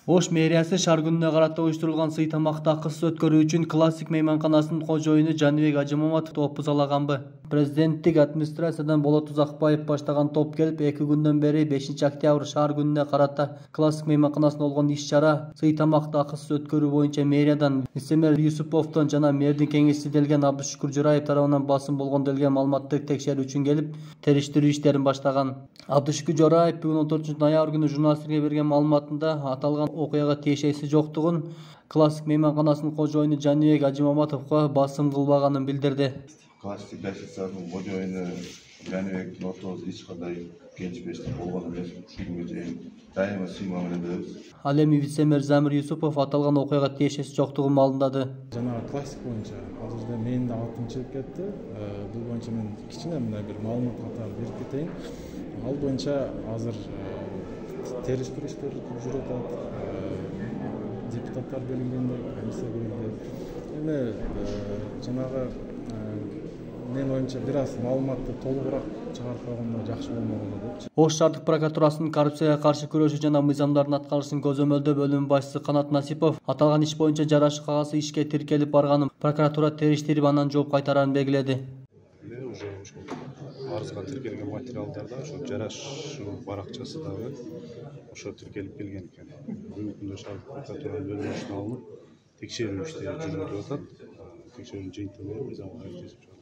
Ош мэриясы шаар күнүнө карата уюштурулган сый тамакты акысыз өткөрүү үчүн классик мейманканасынын кожоюну Жаныбек Ажымаматов топу залаганбы? Президенттик администрациядан Болот Узакбаев баштаган топ келип, 2 күндөн бери 5 октябрь шаар күнүнө карата классик мейманканасында болгон иш-чара сый тамакты акысыз өткөрүү боюнча мэриядан вице-мэр Юсуповдон жана мэрдин кеңешчиси делген Абдышүкүр Жораев тарабынан басым болгон делген маалыматты текшерүү үчүн келип, териштирүү иштерин баштаган. Абдышүкүр Жораев бүгүн 14 ноябрь күнү журналисттерге берген маалыматында аталган окуяга тиешеси жоктугун, классик мейманканасынын кожоюну Жаныбек Ажымаматовго басым кылбаганын билдирди. Классик гостиницасынын кожоюну Жаныбек Нотоз эч кандай келишпештик болгон эмес. Ушуга чейин дайыма сый мамиледебиз. Ал эми вице-мэр Замир Юсупов аталган окуяга тиешеси жоктугун маалымдады. Жана классик боюнча азырда менин да атым чыгып кетти. Бул боюнча мен кичине мындай бир маалымат катары берип кетейин. Ал боюнча азыр териштирүү иштери жүрүп атат. Депутаттар белгиленди, комиссия белгиленди. Эми жанагы менин оюмча бир аз маалыматты толугураак чыгарып койгондо жакшы болмок болот. Ош шаардык прокуратурасынын коррупцияга каршы күрөшүү жана мыйзамдардын аткарылышын көзөмөлдөө бөлүмүнүн башчысы Канат Насипов аталган иш боюнча жарашы кагазы ишке тиркелип барганын, прокуратура териштирип анан жооп кайтараарын белгиледи. Уже арызга тиркелген материалдарда ошо жарашуу баракчасы дагы ошо тиркелип келген экен. Бүгүнкү күндө шаардык прокуратуранын бөлүнмөсүнө алынып, текшерүү иштери жүрүп атат. Текшерүүнүн жыйынтыгы мыйзамга ылайык